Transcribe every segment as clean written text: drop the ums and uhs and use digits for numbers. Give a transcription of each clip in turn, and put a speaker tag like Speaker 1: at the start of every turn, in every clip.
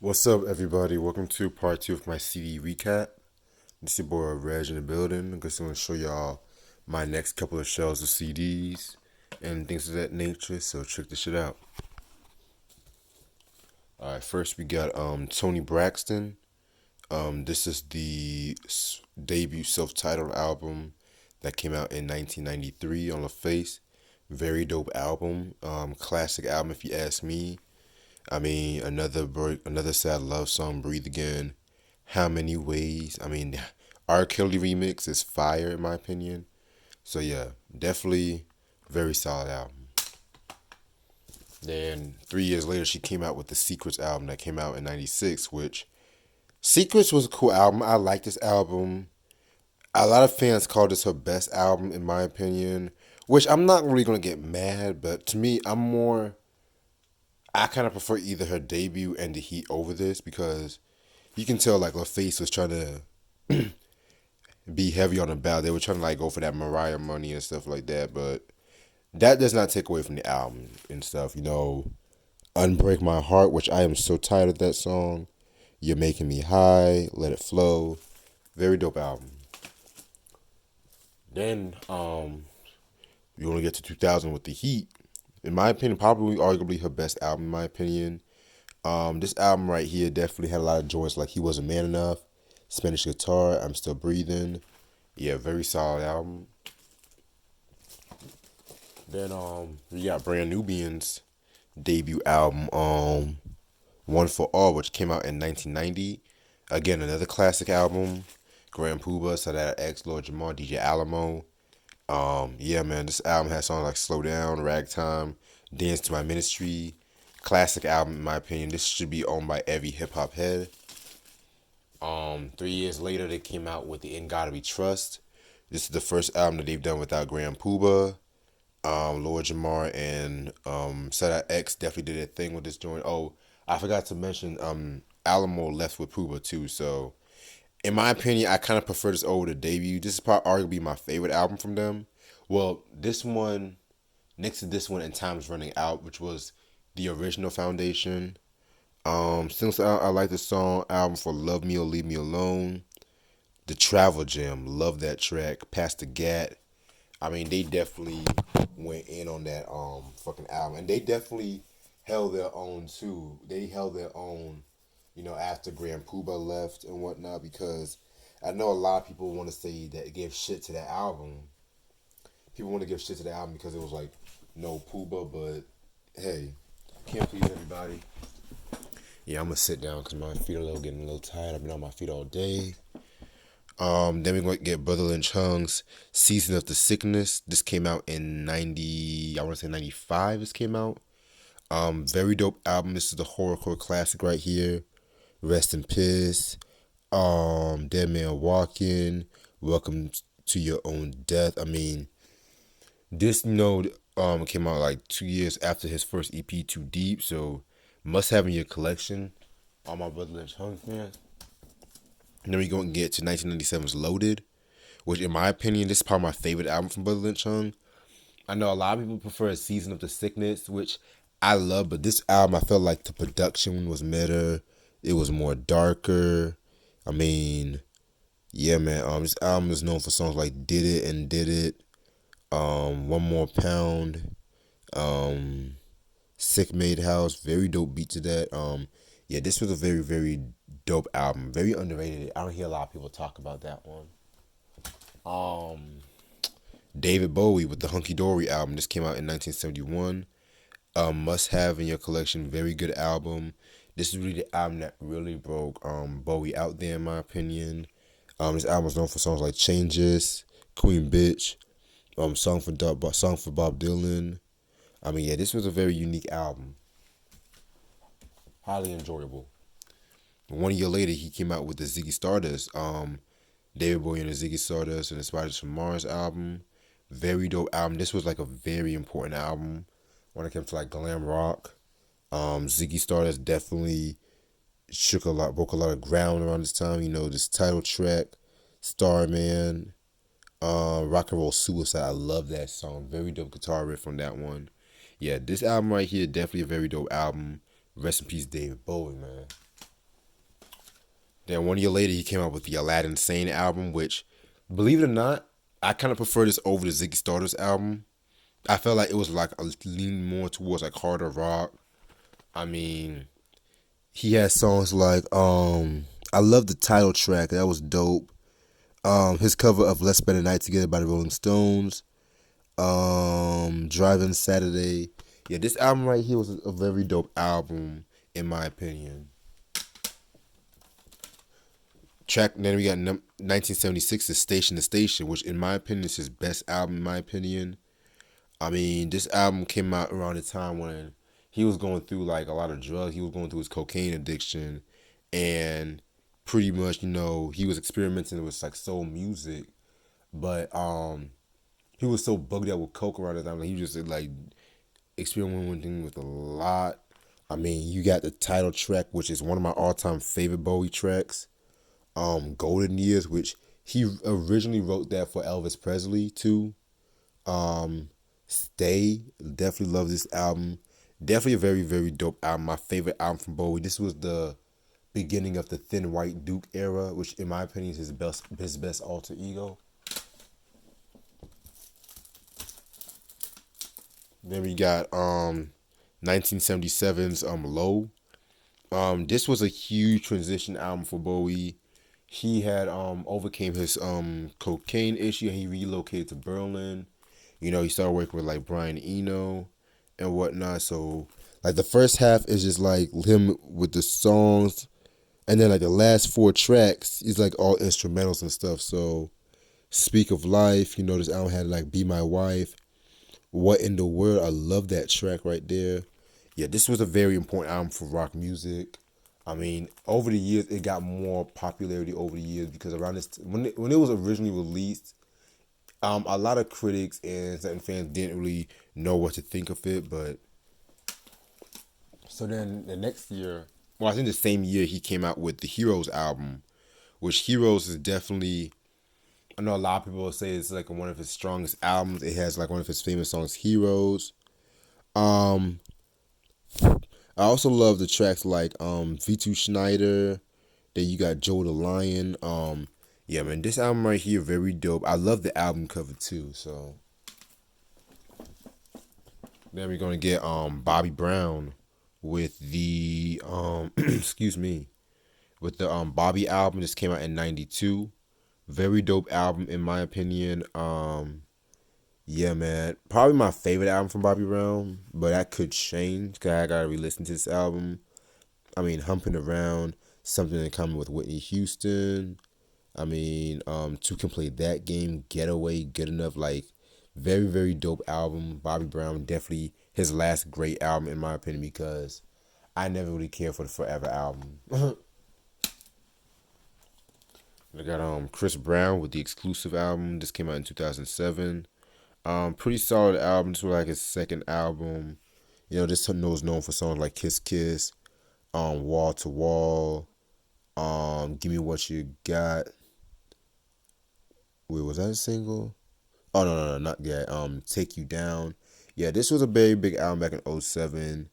Speaker 1: What's up, everybody? Welcome to part two of my CD recap. This is your boy Reg in the building. I'm just going to show y'all my next couple of shelves of CDs and things of that nature. So check this shit out. All right, first we got Tony Braxton. This is the debut self-titled album that came out in 1993 on LaFace. Very dope album. Classic album if you ask me. I mean, another sad love song, Breathe Again. How Many Ways? I mean, R. Kelly remix is fire in my opinion. So yeah, definitely very solid album. Then 3 years later, she came out with the Secrets album that came out in '96, which Secrets was a cool album. I like this album. A lot of fans call this her best album in my opinion, which I'm not really gonna get mad, but to me, I kind of prefer either her debut and the Heat over this because you can tell like LaFace was trying to be heavy on the ballot. They were trying to like go for that Mariah money and stuff like that, but that does not take away from the album and stuff. Unbreak My Heart, which I am so tired of that song. You're Making Me High, Let It Flow. Very dope album. Then you want to get to 2000 with the Heat. In my opinion, probably arguably her best album in my opinion. This album right here definitely had a lot of joints like He Wasn't Man Enough, Spanish Guitar, I'm Still Breathing. Yeah, very solid album. Then we got Brand Nubian's debut album, One for All, which came out in 1990. Again, another classic album. Grand Puba, Sadat X, Lord Jamar, DJ Alamo. Yeah, man, this album has songs like Slow Down, Ragtime, Dance to My Ministry. Classic album in my opinion. This should be owned by every hip hop head. 3 years later, they came out with the In Gotta Be Trust. This is the first album that they've done without Grand Puba. Lord Jamar and Sadat X definitely did their thing with this joint. Oh, I forgot to mention Alamo left with Puba too. So, in my opinion, I kind of prefer this over the debut. This is probably arguably my favorite album from them. Well, this one, next to this one, and Time's Running Out, which was the original Foundation. Since I like the song album for Love Me or Leave Me Alone. The Travel Jam, love that track. Past the Gat. I mean, they definitely went in on that fucking album, and they definitely held their own too. They held their own, after Grand Puba left and whatnot, because I know a lot of people want to say that it gave shit to that album. People want to give shit to the album because it was like no Puba, but hey, can't please everybody. Yeah, I'm gonna sit down because my feet are getting a little tired. I've been on my feet all day. Then we're going to get Brother Lynch Hung's Season of the Sickness. This came out in 90, I want to say 95 this came out. Very dope album. This is the horrorcore classic right here. Rest in Peace. Dead Man Walking. Welcome to Your Own Death. I mean, this, came out like 2 years after his first EP, Too Deep. So, must have in your collection. All my Brother Lynch Hung fans. And then we going to get to 1997's Loaded, which in my opinion, this is probably my favorite album from Brother Lynch Hung. I know a lot of people prefer Season of the Sickness, which I love, but this album, I felt like the production was better. It was more darker. I mean, yeah, man. This album is known for songs like Did It and Did It, One More Pound, Sick Made House, very dope beat to that. Yeah, this was a very, very dope album. Very underrated. I don't hear a lot of people talk about that one. David Bowie with the Hunky Dory album. This came out in 1971. Must have in your collection. Very good album. This is really the album that really broke Bowie out there, in my opinion. This album was known for songs like Changes, Queen Bitch, song for Bob Dylan. I mean, yeah, this was a very unique album. Highly enjoyable. 1 year later, he came out with the Ziggy Stardust. David Bowie and the Ziggy Stardust and the Spiders from Mars album. Very dope album. This was like a very important album when it came to like glam rock. Ziggy Stardust definitely broke a lot of ground around this time. This title track, Starman, Rock and Roll Suicide. I love that song. Very dope guitar riff on that one. Yeah, this album right here, definitely a very dope album. Rest in peace, David Bowie, man. Then 1 year later, he came out with the Aladdin Sane album, which, believe it or not, I kind of prefer this over the Ziggy Stardust album. I felt like it was like a lean more towards like harder rock. I mean, he had songs like I love the title track. That was dope. His cover of Let's Spend a Night Together by the Rolling Stones. Driving Saturday. Yeah, this album right here was a very dope album in my opinion. Track then we got 1976's Station to Station, which in my opinion is his best album in my opinion. I mean, this album came out around the time when he was going through like a lot of drugs. He was going through his cocaine addiction, and pretty much, he was experimenting with like soul music, but he was so bugged out with coke around the time. Like, he was just like experimenting with a lot. I mean, you got the title track, which is one of my all-time favorite Bowie tracks, Golden Years, which he originally wrote that for Elvis Presley too. Stay, definitely love this album. Definitely a very, very dope album. My favorite album from Bowie. This was the beginning of the Thin White Duke era, which in my opinion is his best alter ego. Then we got 1977's Low. This was a huge transition album for Bowie. He had overcame his cocaine issue and he relocated to Berlin. He started working with like Brian Eno and whatnot. So like the first half is just like him with the songs, and then like the last four tracks is like all instrumentals and stuff. So Speak of Life, this album had like Be My Wife, What in the World. I love that track right there. Yeah, this was a very important album for rock music. I mean, over the years, it got more popularity over the years because around this when it was originally released, a lot of critics and certain fans didn't really know what to think of it. But so then the next year, well, I think the same year he came out with the Heroes album, which Heroes is definitely. I know a lot of people will say it's like one of his strongest albums. It has like one of his famous songs, Heroes. Um, I also love the tracks like V2 Schneider. Then you got Joe the Lion. Yeah, man, this album right here very dope. I love the album cover too. So then we're gonna get Bobby Brown with the excuse me, with the Bobby album. This came out in '92. Very dope album in my opinion. Yeah, man, probably my favorite album from Bobby Brown, but that could change because I gotta re-listen to this album. I mean, Humping Around, Something in Common with Whitney Houston. I mean, Two Can Play That Game, Getaway, Good Enough. Like, very, very dope album. Bobby Brown, definitely his last great album in my opinion because I never really cared for the Forever album. I got Chris Brown with the Exclusive album. This came out in 2007. Pretty solid album. This was like his second album. This was known for songs like Kiss Kiss, Wall to Wall, Give Me What You Got. Wait, was that a single? Oh no, not yet. Take You Down. Yeah, this was a very big album back in '07.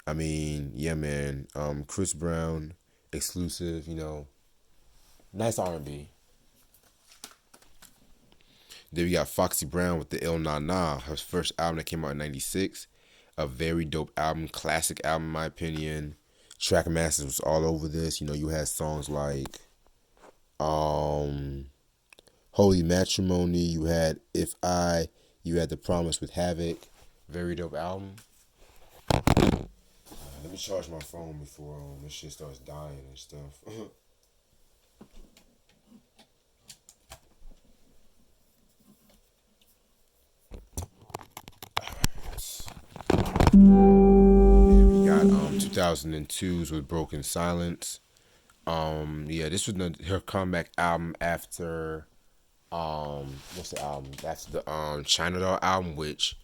Speaker 1: I mean, yeah, man. Chris Brown, Exclusive. Nice R&B. Then we got Foxy Brown with the Il Na Na, her first album that came out in '96. A very dope album, classic album in my opinion. Trackmasters was all over this. You had songs like Holy Matrimony, you had If I, you had The Promise with Havoc. Very dope album. Let me charge my phone before this shit starts dying and stuff. We got 2002's with Broken Silence. Yeah, this was her comeback album after what's the album? That's the China Doll album, which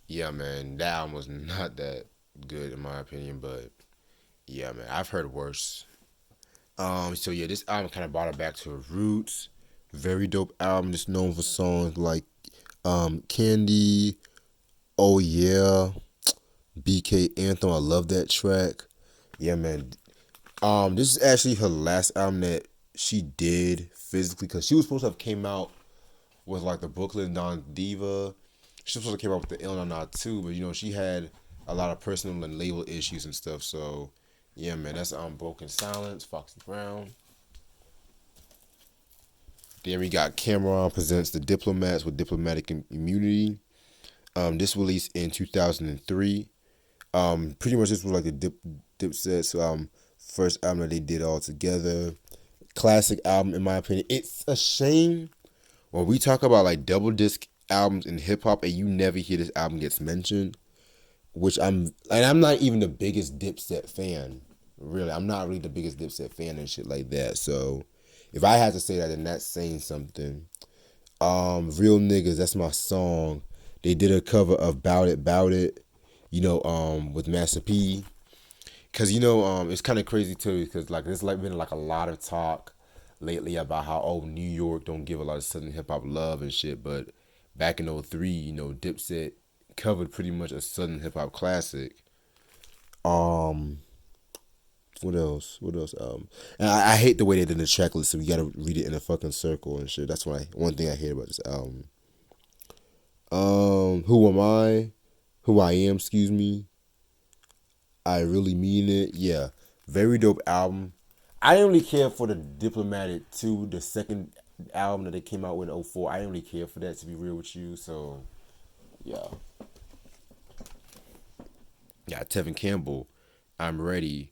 Speaker 1: yeah, man, that album was not that good in my opinion, but yeah, man, I've heard worse. So yeah, this album kind of brought her back to her roots. Very dope album. Just known for songs like Candy, Oh Yeah, BK Anthem. I love that track. Yeah, man. This is actually her last album that she did physically because she was supposed to have came out with like the Brooklyn Don Diva. She was supposed to came out with the Ill Na Na too, but she had a lot of personal and label issues and stuff. So yeah, man, that's Broken Silence, Foxy Brown. Then we got Cameron presents The Diplomats with Diplomatic Immunity. This released in 2003. Pretty much this was like the Dipset's first album that they did all together. Classic album in my opinion. It's a shame when we talk about like double disc albums in hip hop and you never hear this album gets mentioned. And I'm not even the biggest Dipset fan. Really, I'm not really the biggest Dipset fan and shit like that. So if I had to say that, then that's saying something. Real Niggas, that's my song. They did a cover of Bout It, Bout It, with Master P. Cause it's kind of crazy too, because like there's like been like a lot of talk lately about how New York don't give a lot of Southern hip hop love and shit, but back in '03, Dipset covered pretty much a Southern hip hop classic. What else? And I hate the way they did the track list, so we gotta read it in a fucking circle and shit. That's one thing I hate about this album. Who Am I? Who I Am, excuse me. I Really Mean It. Yeah. Very dope album. I didn't really care for the Diplomatic 2, the second album that they came out with in '04. I didn't really care for that, to be real with you. So, yeah. Yeah, Tevin Campbell, I'm Ready.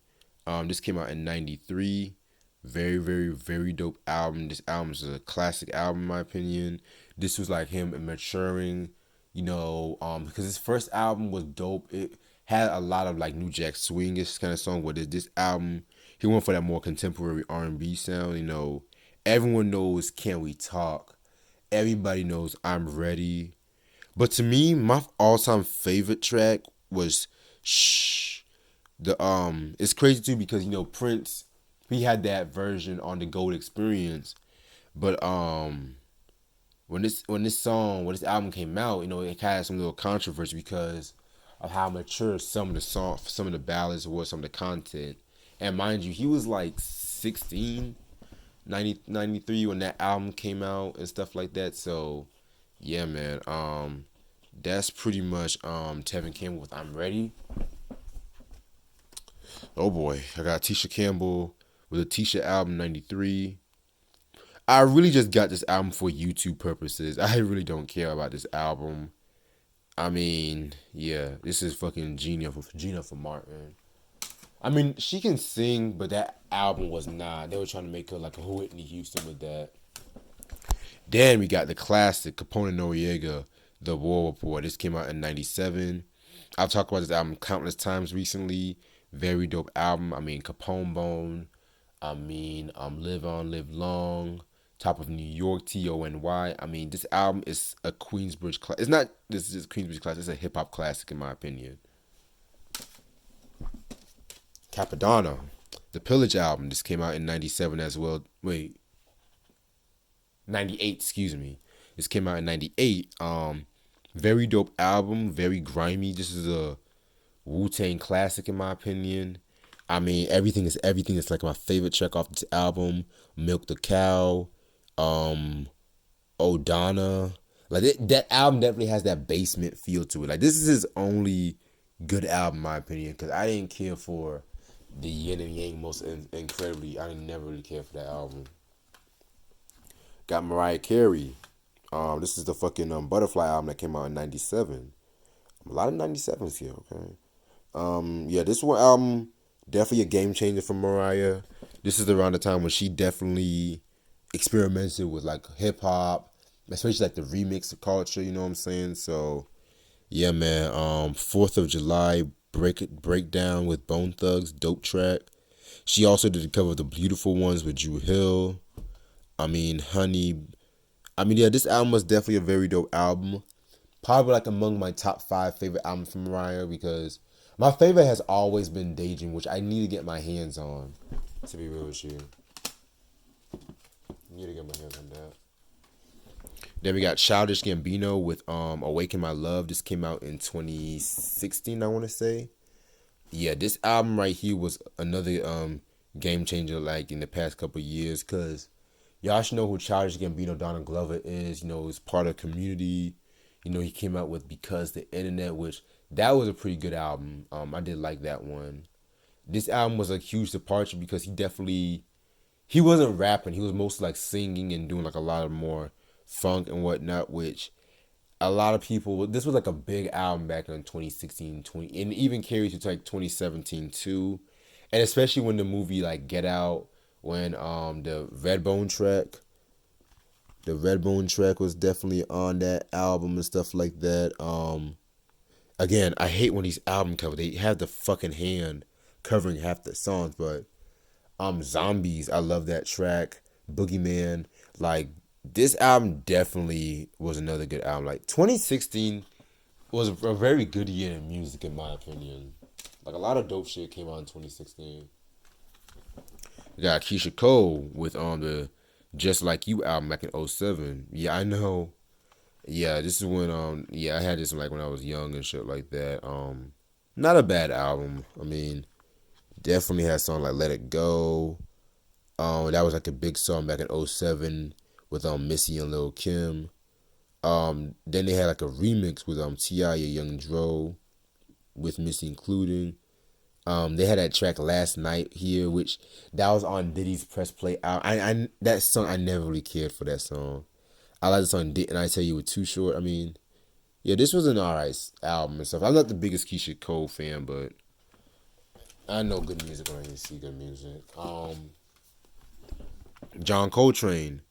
Speaker 1: This came out in '93. Very, very, very dope album. This album is a classic album in my opinion. This was like him maturing, because his first album was dope. It had a lot of like New Jack Swingish kind of song. But this album, he went for that more contemporary R&B sound. Everyone knows Can We Talk. Everybody knows I'm Ready. But to me, my all-time favorite track was Shh. It's crazy too because Prince, he had that version on the Gold Experience, but when this album came out, it had some little controversy because of how mature some of the ballads were, some of the content, and mind you, he was like 16, 93 when that album came out and stuff like that. So yeah, man, that's pretty much Tevin Campbell with I'm Ready. Oh boy, I got Tisha Campbell with a Tisha album '93. I really just got this album for YouTube purposes. I really don't care about this album. I mean, yeah, this is fucking Gina for Martin. I mean, she can sing, but that album was not. They were trying to make her like a Whitney Houston with that. Then we got the classic Capone and Noriega, The War Report. This came out in '97. I've talked about this album countless times recently. Very dope album. I mean, Capone Bone. I mean, Live On, Live Long. Top of New York, TONY. I mean, this album is a Queensbridge class. It's not this is Queensbridge class. It's a hip hop classic in my opinion. Capadonna, the Pillage album. This came out in '97 as well. Wait, '98. Excuse me. This came out in '98. Very dope album. Very grimy. This is a Wu-Tang classic in my opinion. I mean, everything is everything. It's like my favorite track off this album. Milk the Cow, O'Donna. Like that album definitely has that basement feel to it. Like this is his only good album in my opinion. Because I didn't care for the Yin and Yang most incredibly. I never really cared for that album. Got Mariah Carey. This is the fucking Butterfly album that came out in '97. A lot of '97s here. Okay. Yeah, this one album definitely a game changer for Mariah. This is around the time when she definitely experimented with like hip hop, especially like the remix culture. You know what I'm saying? So yeah, man. 4th of July breakdown with Bone Thugs, dope track. She also did the cover of The Beautiful Ones with Drew Hill. I mean, Honey. I mean, yeah, this album was definitely a very dope album. Probably like among my top 5 favorite albums from Mariah because my favorite has always been Daydream, which I need to get my hands on. To be real with you, I need to get my hands on that. Then we got Childish Gambino with Awaken My Love. This came out in 2016, I want to say. Yeah, this album right here was another game changer like in the past couple of years. Cause y'all should know who Childish Gambino, Donald Glover is. You know, he's part of Community. You know, he came out with Because the Internet, which that was a pretty good album. I did like that one. This album was a huge departure because he wasn't rapping. He was mostly like singing and doing like a lot of more funk and whatnot, which a lot of people, this was like a big album back in 2016, and even carried to like 2017 too. And especially when the movie like Get Out, when the Redbone track was definitely on that album and stuff like that. Again, I hate when these album covers, they have the fucking hand covering half the songs, but Zombies, I love that track. Boogeyman, like this album definitely was another good album. Like 2016 was a very good year in music in my opinion. Like a lot of dope shit came out in 2016. We got Keisha Cole with the Just Like You album back in '07. Yeah, I know. Yeah, this is when I had this like when I was young and shit like that. Not a bad album. I mean, definitely had songs like Let It Go. That was like a big song back in '07 with Missy and Lil Kim. Then they had like a remix with T.I. and Young Dro with Missy including. They had that track Last Night here, which that was on Diddy's Press Play out. I that song I never really cared for that song. I like the song Didn't I Tell You Were Too Short. I mean, yeah, this was an alright album and stuff. I'm not the biggest Keisha Cole fan, but I know good music when I see good music. John Coltrane.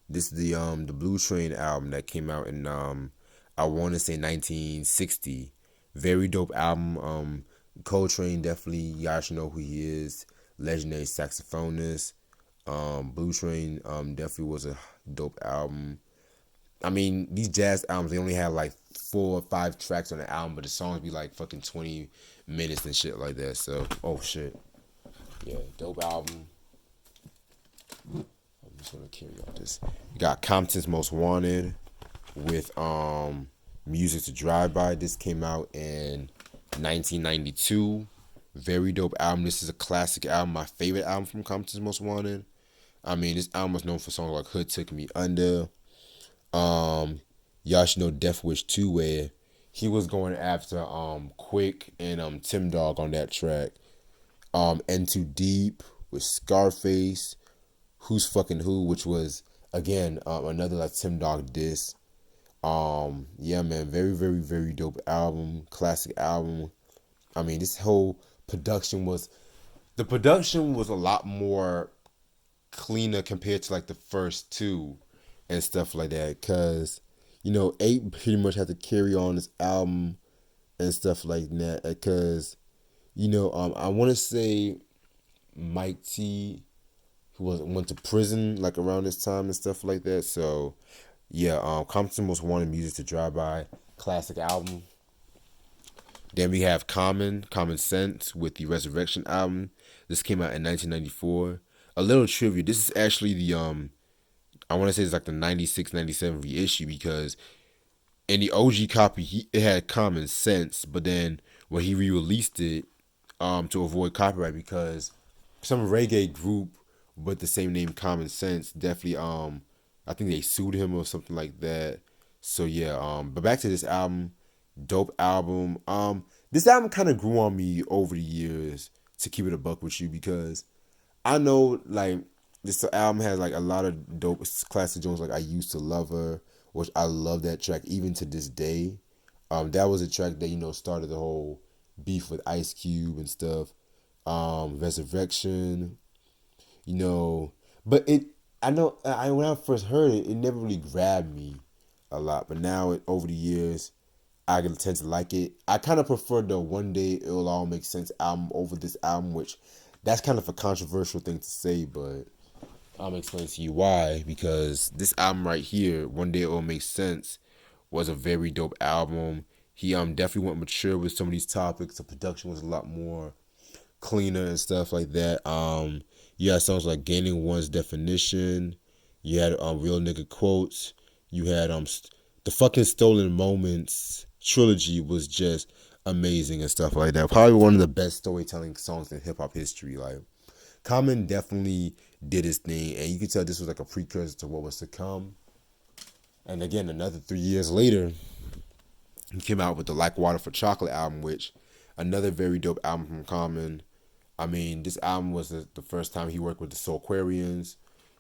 Speaker 1: This is the Blue Train album that came out in I want to say 1960. Very dope album. Coltrane definitely, y'all should know who he is. Legendary saxophonist. Blue Train definitely was a dope album. I mean, these jazz albums, they only have like 4 or 5 tracks on the album, but the songs be like fucking 20 minutes and shit like that. So, oh shit. Yeah, dope album. I'm just gonna carry out this. You got Compton's Most Wanted with Music to Drive By. This came out in 1992. Very dope album. This is a classic album. My favorite album from Compton's Most Wanted. I mean, this album was known for songs like Hood Took Me Under. Y'all should know Death Wish 2, where he was going after Quick and Tim Dog on that track. N Too Deep with Scarface. Who's Fucking Who, which was again another like Tim Dog diss. Yeah, man, very, very, very dope album, classic album. I mean, this whole production was a lot more cleaner compared to like the first two and stuff like that. Cause you know, 8 pretty much had to carry on this album and stuff like that. Cause you know, I want to say Mike T, who went to prison like around this time and stuff like that. So yeah, Compton Most Wanted, Music to Drive By, classic album. Then we have Common Sense with the Resurrection album. This came out in 1994. A little trivia. This is actually the I want to say it's like the 96, 97 reissue because in the OG copy it had Common Sense, but then when he re-released it to avoid copyright because some reggae group with the same name Common Sense definitely I think they sued him or something like that. So yeah, but back to this album, dope album. This album kind of grew on me over the years, to keep it a buck with you, because I know like this album has like a lot of dope classic Jones. Like I Used to Love Her, which I love that track even to this day. That was a track that started the whole beef with Ice Cube and stuff. Resurrection, but I know when I first heard it, it never really grabbed me a lot. But now over the years, I can tend to like it. I kind of prefer the One Day It'll All Make Sense album over this album, which that's kind of a controversial thing to say, but I'm explaining to you why. Because this album right here, One Day It'll Make Sense, was a very dope album. He definitely went mature with some of these topics. The production was a lot more cleaner and stuff like that. You had songs like Gaining One's Definition. You had Real Nigga Quotes. You had the fucking Stolen Moments trilogy was just amazing and stuff like that. Probably one of the best storytelling songs in hip hop history. Like, Common definitely did his thing, and you could tell this was like a precursor to what was to come. And again, another 3 years later, he came out with the Like Water for Chocolate album, which another very dope album from Common. I mean, this album was the first time he worked with the Soulquarians,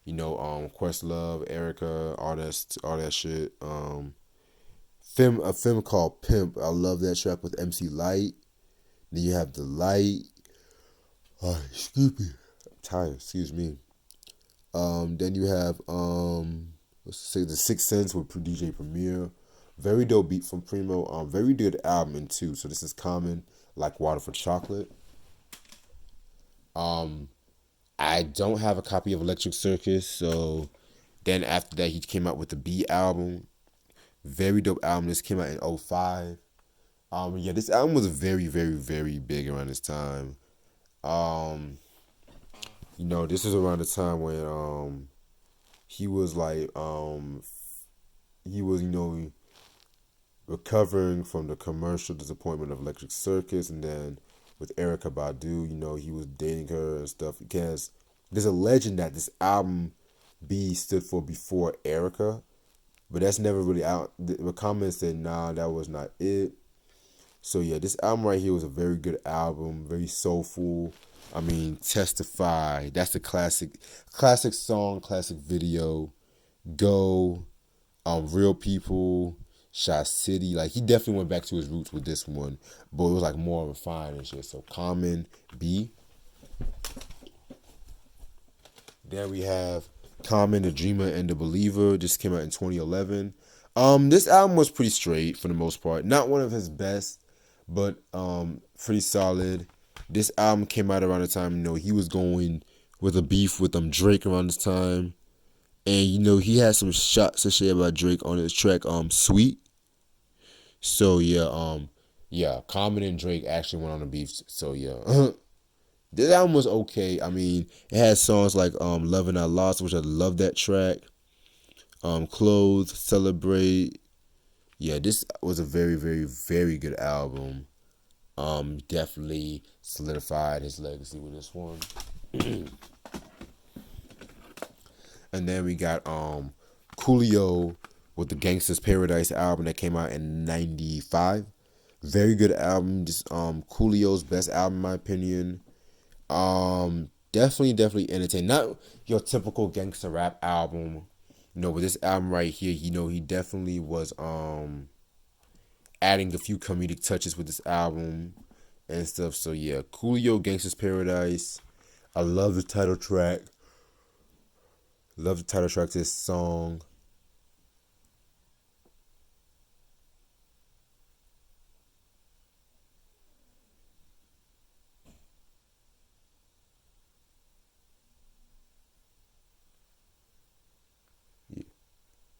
Speaker 1: Questlove, Erica, all that shit. A film called Pimp. I love that track with MC Light. Then you have The Light. Oh, excuse me. I'm tired, excuse me. Then you have let's say The Sixth Sense with DJ Premier. Very dope beat from Primo. Very good album in too. So this is Common, Like Water for Chocolate. I don't have a copy of Electric Circus, so then after that he came out with the B album. Very dope album. This came out in 2005. Yeah, this album was very, very, very big around this time. This is around the time when he was like he was, recovering from the commercial disappointment of Electric Circus, and then with Erica Badu, he was dating her and stuff. Because there's a legend that this album B stood for before Erica, but that's never really out. The comments said, nah, that was not it. So yeah, this album right here was a very good album, very soulful. I mean, Testify, that's a classic song, classic video. Go, Real People, Shot City. Like, he definitely went back to his roots with this one, but it was like more refined and shit. So Common, B. Then we have Common, The Dreamer and The Believer. This came out in 2011. This album was pretty straight for the most part. Not one of his best, but pretty solid. This album came out around the time, he was going with a beef with Drake around this time. And, he had some shots to share about Drake on his track, Sweet. So, yeah, Common and Drake actually went on a beef. So, yeah. This album was okay. I mean, it had songs like Love and I Lost, which I love that track. Clothes, Celebrate. Yeah, this was a very, very, very good album. Definitely solidified his legacy with this one. And then we got Coolio with the Gangsta's Paradise album that came out in 95. Very good album. Just Coolio's best album in my opinion. Definitely entertaining. Not your typical gangster rap album. With this album right here, he definitely was adding a few comedic touches with this album and stuff. So yeah, Coolio, Gangsta's Paradise. I love the title track. Love the title track to this song.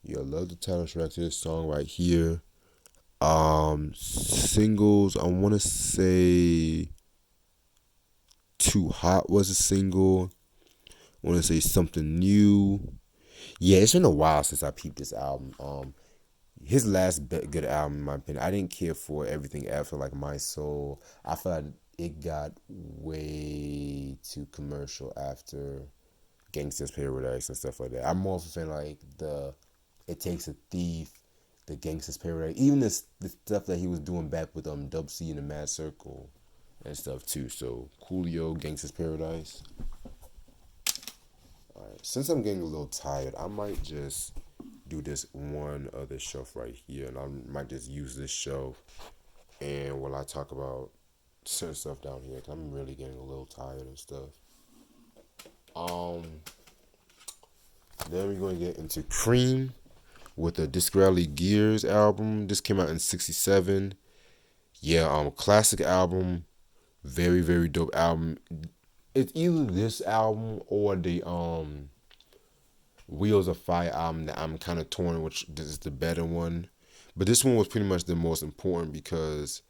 Speaker 1: Yeah, I love the title track to this song right here. Singles, I want to say Too Hot was a single. I want to say Something New. Yeah, it's been a while since I peeped this album. His last good album, in my opinion, I didn't care for everything after, like My Soul. I feel like it got way too commercial after Gangsta's Paradise and stuff like that. I'm more of a fan like It Takes a Thief, the Gangsta's Paradise, even the stuff that he was doing back with Dub C and the Mad Circle and stuff too. So Coolio, Gangsta's Paradise. Alright, since I'm getting a little tired, I might just do this one other shelf right here, and I might just use this shelf and while I talk about certain stuff down here, cause I'm really getting a little tired and stuff. Then we're gonna get into Cream with the Discretionary Gears album. This came out in 1967. Yeah, classic album. Very, very dope album. It's either this album or the Wheels of Fire album that I'm kind of torn which this is the better one. But this one was pretty much the most important because,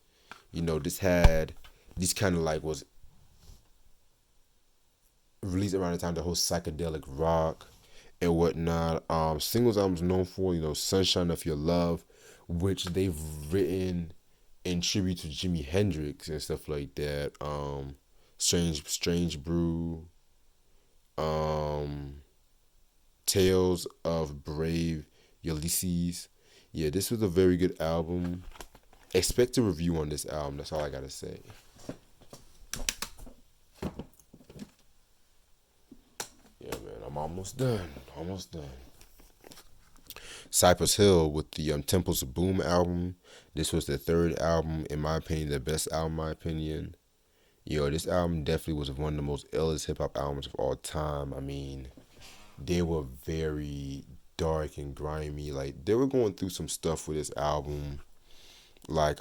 Speaker 1: this kind of like was released around the time the whole psychedelic rock and whatnot. Singles albums known for, Sunshine of Your Love, which they've written in tribute to Jimi Hendrix and stuff like that. Strange Brew. Tales of Brave Ulysses. Yeah, this was a very good album. Expect a review on this album. That's all I gotta say. Yeah, man, I'm almost done. Almost done. Cypress Hill with the Temples of Boom album. This was the third album, in my opinion, the best album, in my opinion. Yo, this album definitely was one of the most illest hip hop albums of all time. I mean, they were very dark and grimy. Like they were going through some stuff with this album. Like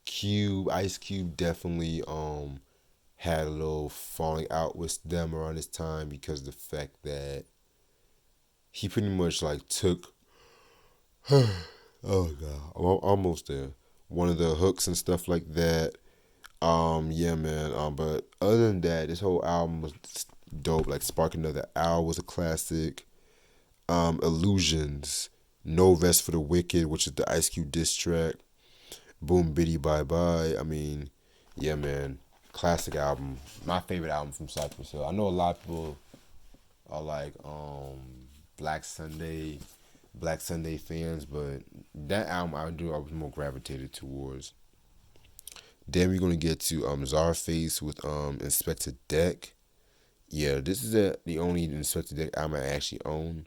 Speaker 1: Cube, Ice Cube definitely had a little falling out with them around this time because of the fact that he pretty much like took oh god, I'm almost there. One of the hooks and stuff like that. Yeah, man. But other than that, this whole album was dope. Like Spark Another Hour was a classic. Illusions, No Rest for the Wicked, which is the Ice Cube diss track. Boom Biddy Bye Bye. I mean, yeah, man. Classic album. My favorite album from Cypress Hill. I know a lot of people are like Black Sunday fans, but that album I was more gravitated towards. Then we're gonna get to Czarface with Inspector Deck. Yeah, this is the only Inspector Deck album I actually own.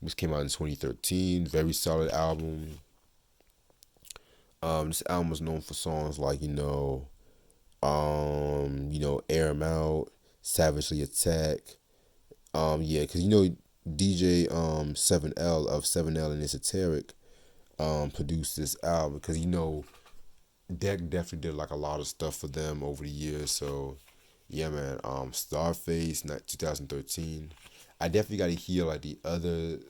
Speaker 1: This came out in 2013. Very solid album. This album was known for songs like Air 'Em Out, Savagely Attack. Yeah, cause DJ 7L of 7L and Esoteric produced this album because Deck definitely did like a lot of stuff for them over the years. So yeah, man. Starface, 2013. I definitely got to hear like the other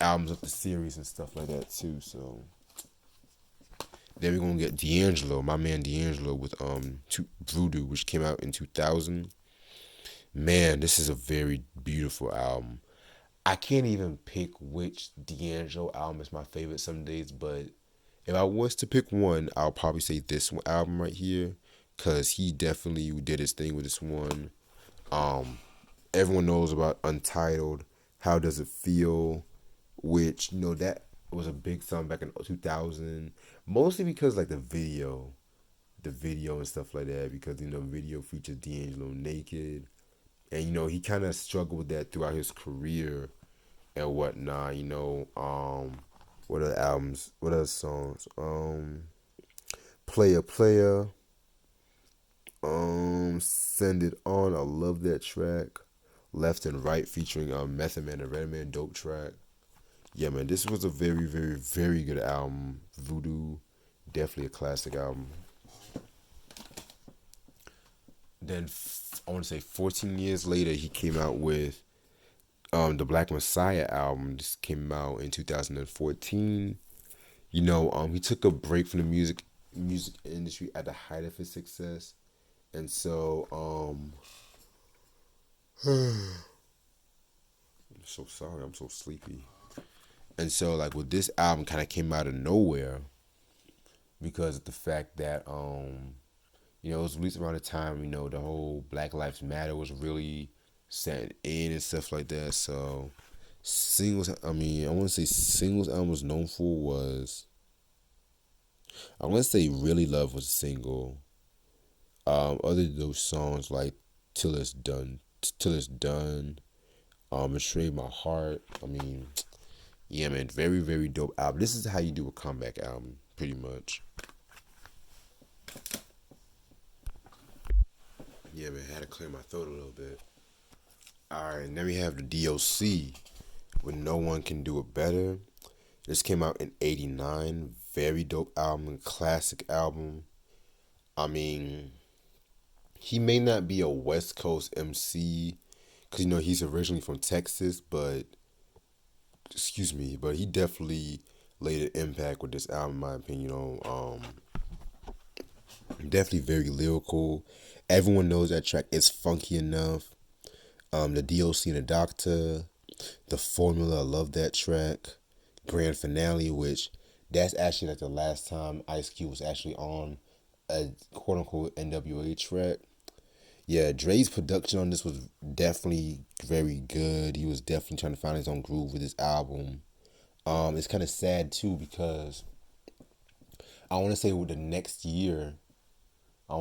Speaker 1: albums of the series and stuff like that too. So then we're gonna get D'Angelo, my man D'Angelo with Voodoo, which came out in 2000. Man, this is a very beautiful album. I can't even pick which D'Angelo album is my favorite some days, but if I was to pick one, I'll probably say this one album right here, cause he definitely did his thing with this one. Everyone knows about Untitled. How Does It Feel? Which that was a big song back in 2000. Mostly because like the video and stuff like that. Because video features D'Angelo naked, and he kind of struggled with that throughout his career and whatnot. What other albums? What other songs? Player. Send It On. I love that track. Left and Right featuring Method Man and Redman, dope track. Yeah, man, this was a very, very, very good album. Voodoo, definitely a classic album. Then I want to say 14 years later, he came out with the Black Messiah album. This came out in 2014. He took a break from the music industry at the height of his success, and so I'm so sorry, I'm so sleepy. And so like with this album kind of came out of nowhere because of the fact that it was released around the time, the whole Black Lives Matter was really setting in and stuff like that. So singles, I want to say singles album was known for was, I want to say Really Love was a single. Other than those songs like Till It's Done, Betray My Heart. Yeah, man, very, very dope album. This is how you do a comeback album, pretty much. Yeah, man, I had to clear my throat a little bit. Alright, and then we have the DOC with No One Can Do It Better. This came out in 89. Very dope album, classic album. He may not be a West Coast MC, because, he's originally from Texas, but he definitely laid an impact with this album, in my opinion. Definitely very lyrical. Everyone knows that track is funky enough. The DOC and the Doctor, The Formula, I love that track. Grand Finale, which that's actually like the last time Ice Cube was actually on a quote unquote NWA track. Yeah, Dre's production on this was definitely very good. He was definitely trying to find his own groove with this album. It's kind of sad too because I want to say with the next year, he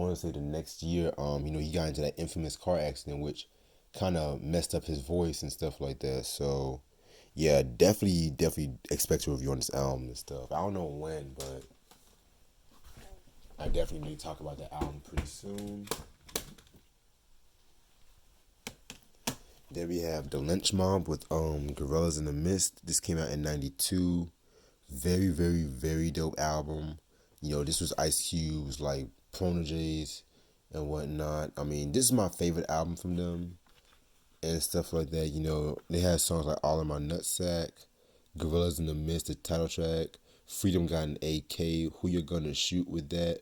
Speaker 1: got into that infamous car accident, which kind of messed up his voice and stuff like that. So, yeah, definitely expect a review on this album and stuff. I don't know when, but I definitely need to talk about the album pretty soon. Then we have The Lynch Mob with Gorillas in the Mist. This came out in '92. Very dope album. This was Ice Cube's like proteges and whatnot. I mean, this is my favorite album from them and stuff like that. They had songs like All in My Nutsack, Gorillas in the Mist, the title track, Freedom Got an AK, Who You Gonna Shoot with That.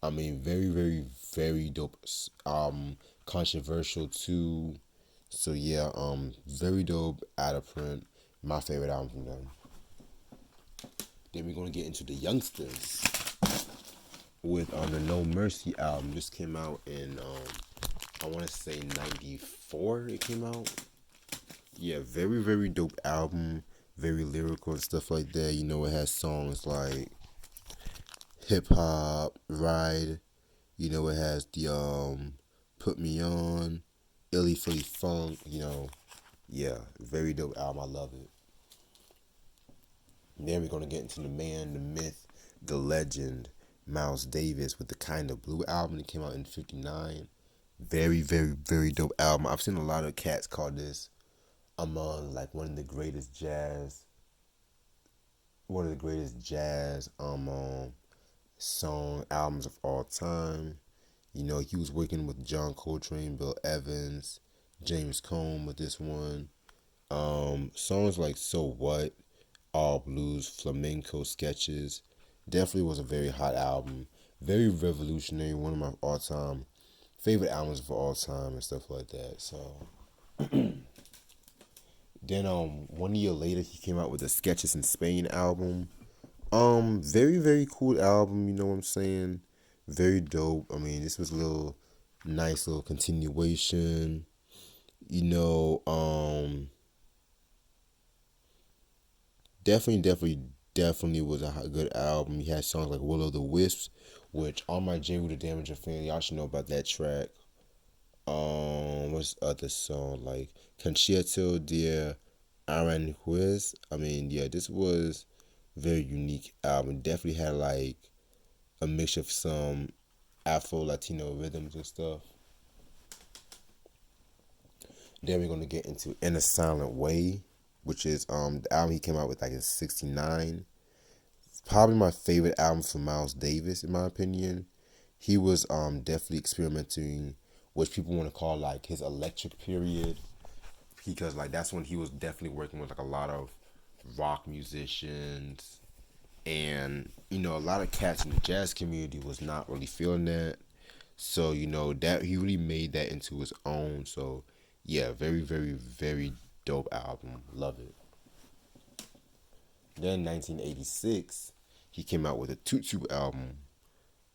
Speaker 1: I mean, very dope. Controversial too. So yeah, very dope. Out of Print, my favorite album from them. Then we're gonna get into the youngsters with the No Mercy album. This came out in I want to say '94. It came out. Yeah, very dope album. Very lyrical and stuff like that. It has songs like Hip Hop, Ride. It has the Put Me On, Illy Philly Funk. Yeah, very dope album. I love it. And then we're gonna get into the man, the myth, the legend, Miles Davis with the Kind of Blue album that came out in '59. Very dope album. I've seen a lot of cats call this among like one of the greatest jazz song albums of all time. He was working with John Coltrane, Bill Evans, James Cone with this one. Songs like So What, All Blues, Flamenco Sketches. Definitely was a very hot album. Very revolutionary. One of my all time favorite albums of all time and stuff like that. So then 1 year later he came out with the Sketches in Spain album. Very cool album, you know what I'm saying? Very dope. I mean, this was a little nice little continuation. You know, definitely was a good album. He had songs like Will o' the Wisps, which all my J. Rue the Damager fans, y'all should know about that track. What's the other song like Concierto de Aranjuez? I mean, yeah, this was very unique album. Definitely had like a mixture of some Afro Latino rhythms and stuff. Then we're gonna get into In a Silent Way, which is the album he came out with like in '69. It's probably my favorite album from Miles Davis in my opinion. He was definitely experimenting, which people want to call like his electric period, because like that's when he was definitely working with like a lot of rock musicians, and a lot of cats in the jazz community was not really feeling that. So that he really made that into his own. So yeah, very dope album. Love it. Then 1986, he came out with a Tutu album.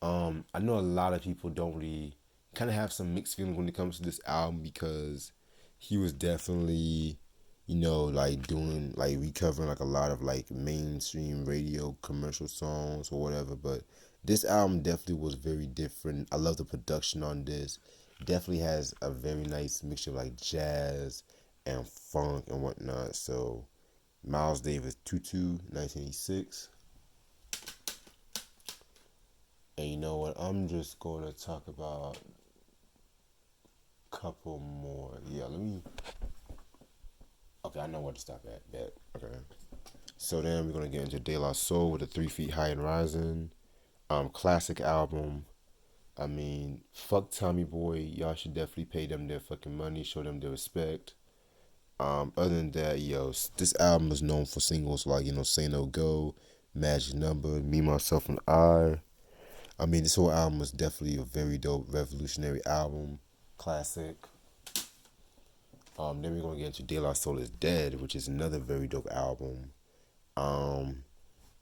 Speaker 1: I know a lot of people don't really kind of have some mixed feelings when it comes to this album because he was definitely, like doing like recovering like a lot of like mainstream radio commercial songs or whatever. But this album definitely was very different. I love the production on this. Definitely has a very nice mixture of like jazz and funk and whatnot. So Miles Davis Tutu, 1986. And you know what? I'm just going to talk about a couple more. Yeah, let me. Okay, I know where to stop at. Bet. Okay. So then we're going to get into De La Soul with the 3 Feet High and Rising. Classic album. I mean, fuck Tommy Boy. Y'all should definitely pay them their fucking money, show them their respect. Other than that, this album is known for singles like, Say No Go, Magic Number, Me, Myself, and I mean, this whole album was definitely a very dope, revolutionary album. Classic. Then we're going to get into De La Soul is Dead, which is another very dope album.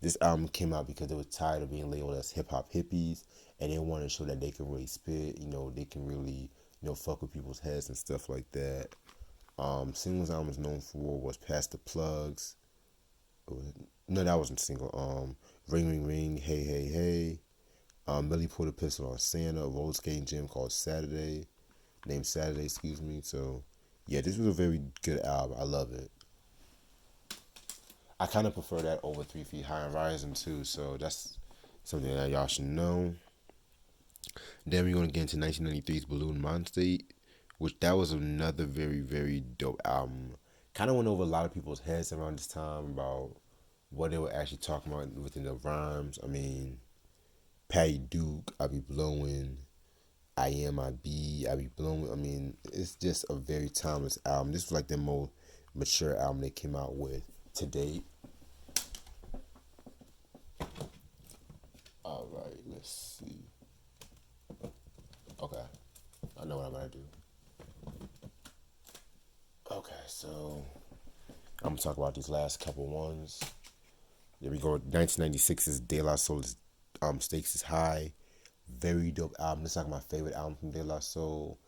Speaker 1: This album came out because they were tired of being labeled as hip hop hippies, and they wanted to show that they can really spit. They can really fuck with people's heads and stuff like that. Singles I was known for was Pass the Plugs. No, that wasn't single. Ring Ring Ring, Hey Hey Hey. Millie put a pistol on Santa, a roller skating gym called Saturday, named Saturday, excuse me. So, yeah, this was a very good album. I love it. I kind of prefer that over 3 Feet High and Rising too. So that's something that y'all should know. Then we're gonna get into 1993's Balloon Mind State, which that was another very very dope album. Kind of went over a lot of people's heads around this time about what they were actually talking about within the rhymes. I mean, Patty Duke, I be blowing. I am, I be blowing. I mean, it's just a very timeless album. This was like the most mature album they came out with to date. All right, let's see. Okay, I know what I'm gonna do. Okay, so I'm gonna talk about these last couple ones. There we go. 1996's De La Soul's Stakes is High. Very dope album. It's like my favorite album from De La Soul.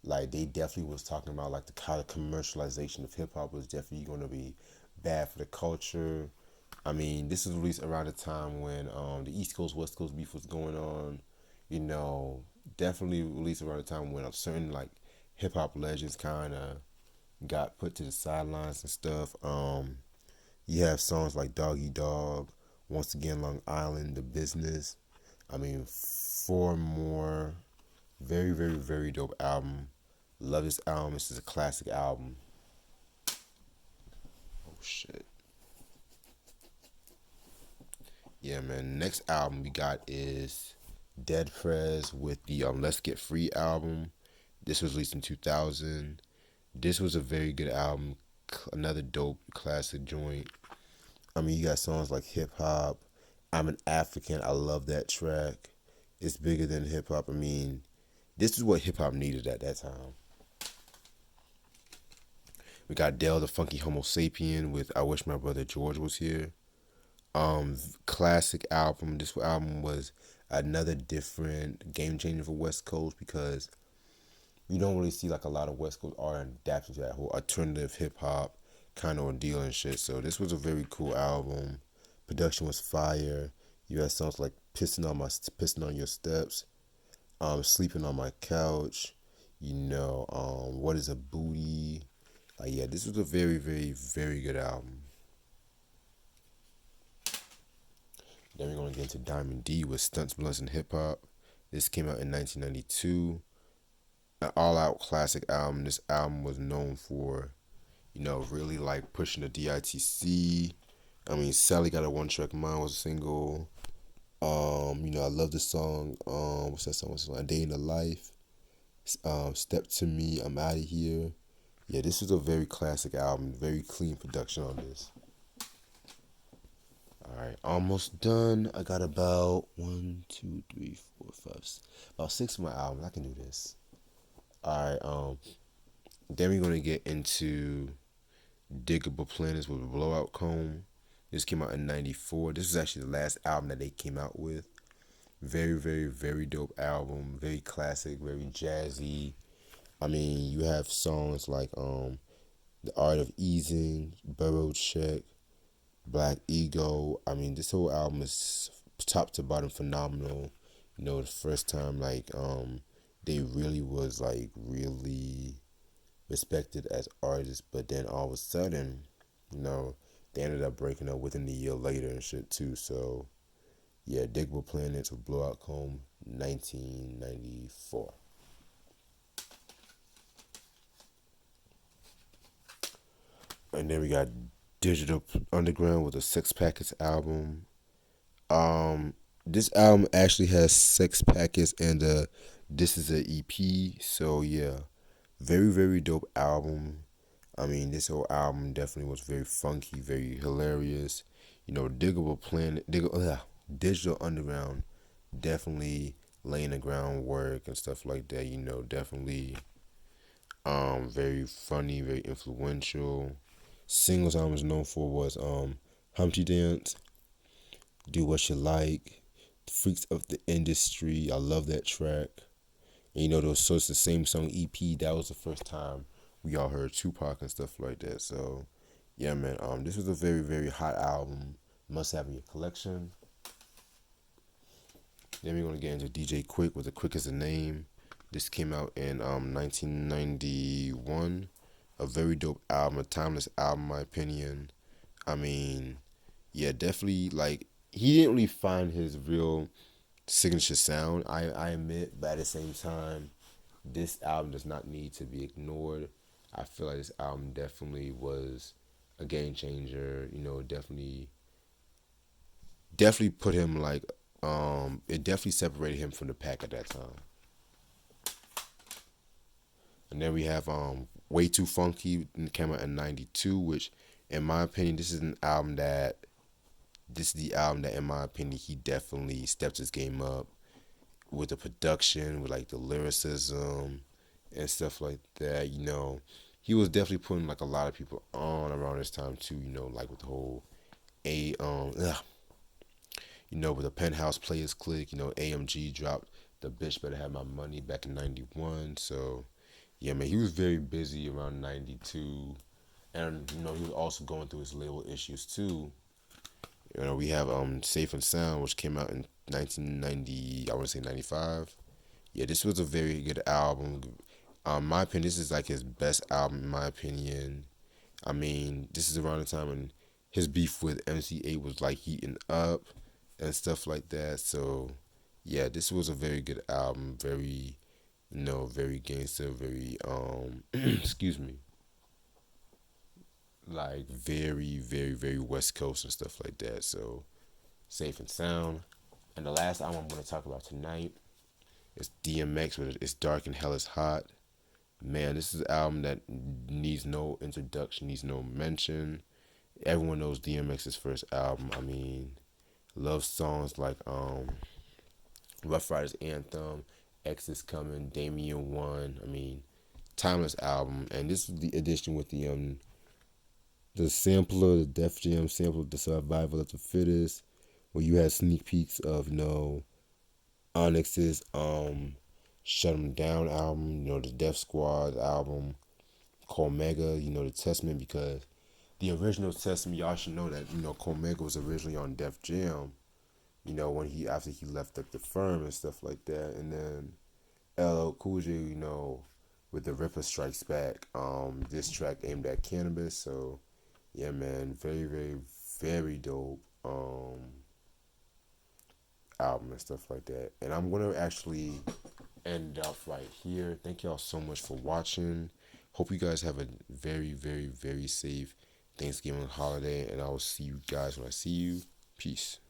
Speaker 1: Like they definitely was talking about like the kind of commercialization of hip hop was definitely gonna be bad for the culture. I mean, this was released around the time when the East Coast West Coast beef was going on. You know, definitely released around the time when a certain like hip hop legends kind of got put to the sidelines and stuff. You have songs like Doggy Dog, Once Again Long Island, The Business. I mean, four more. Very, very, very dope album. Love this album. This is a classic album. Oh shit. Yeah, man. Next album we got is Dead Prez with the Let's Get Free album. This was released in 2000. This was a very good album. Another dope classic joint. I mean, you got songs like Hip Hop. I'm an African. I love that track. It's bigger than hip hop. I mean, this is what hip hop needed at that time. We got Dell the Funky Homo Sapien with I Wish My Brother George Was Here. Classic album. This album was another different game changer for West Coast because you don't really see like a lot of West Coast art adapting to that whole alternative hip hop kind of ordeal and shit. So this was a very cool album. Production was fire. You had songs like Pissing on Your Steps, Sleeping on My Couch, What Is a Booty. Yeah, this was a very, very, very good album. Then we're gonna get into Diamond D with Stunts, Blunts, and Hip Hop. This came out in 1992. An all-out classic album. This album was known for, really like pushing the DITC. I mean, Sally Got a One-Track Mind was a single. I love this song. What's that song? A Day in the Life. Step to Me, I'm Out of Here. Yeah, this was a very classic album. Very clean production on this. All right, almost done. I got about 1, 2, 3, 4, 5, about 6 of my albums. I can do this. All right. Then we're gonna get into Diggable Planets with a Blowout Comb. This came out in '94. This was actually the last album that they came out with. Very, very, very dope album. Very classic. Very jazzy. I mean, you have songs like The Art of Easing, Burrow Check, Black Ego. I mean, this whole album is top to bottom phenomenal. The first time they really was like really respected as artists, but then all of a sudden, they ended up breaking up within a year later and shit too. So yeah, Diggable Planets with Blowout Comb, 1994. And then we got Digital Underground with a Sex Packets album. This album actually has Sex Packets and this is an EP. So yeah, very very dope album. I mean, this whole album definitely was very funky, very hilarious. Digital Underground, definitely laying the groundwork and stuff like that. Definitely, very funny, very influential. Singles I was known for was Humpty Dance, Do What You Like, Freaks of the Industry. I love that track. And you know, those sorts of same song EP, that was the first time we all heard Tupac and stuff like that. So yeah, man, this was a very, very hot album. Must have in your collection. Then we're gonna get into DJ Quick with the Quick as a Name. This came out in 1991. A very dope album, a timeless album, in my opinion. I mean, yeah, definitely like he didn't really find his real signature sound. I admit, but at the same time, this album does not need to be ignored. I feel like this album definitely was a game changer. You know, definitely put him like it definitely separated him from the pack at that time. And then we have Way Too Funky, came out in '92, which in my opinion this is the album that in my opinion he definitely stepped his game up with the production, with like the lyricism and stuff like that. You know, he was definitely putting like a lot of people on around this time too. You know, like with the whole a you know, with the Penthouse Players Click. You know, AMG dropped the Bitch Better Have My Money back in '91. So yeah, man, he was very busy around '92, and you know he was also going through his label issues too. You know, we have Safe and Sound, which came out in 1990. I want to say '95. Yeah, this was a very good album. My opinion, this is like his best album in my opinion. I mean, this is around the time when his beef with MC8 was like heating up and stuff like that. So, yeah, this was a very good album. Very, you know, very gangster. Very, excuse me, like very, very, very West Coast and stuff like that. So, Safe and Sound. And the last album I'm going to talk about tonight is DMX with It's Dark and Hell is Hot. Man, this is an album that needs no introduction, needs no mention. Everyone knows DMX's first album. I mean, love songs like Rough Riders Anthem, X is Coming, Damien One. I mean, timeless album. And this is the edition with the sampler, the Def Jam sample, the Survival of the Fittest, where you had sneak peeks of, you know, Onyx's Shut 'Em Down album, you know, the Def Squad album, Cormega, you know, the Testament, because the original Testament, y'all should know that, you know, Cormega was originally on Def Jam, you know, when after he left like the firm and stuff like that. And then LL Cool J, you know, with the Ripper Strikes Back, this track aimed at cannabis. So yeah, man, very, very, very dope album and stuff like that. And I'm gonna actually end up right here. Thank y'all so much for watching. Hope you guys have a very, very, very safe Thanksgiving holiday, and I will see you guys when I see you. Peace.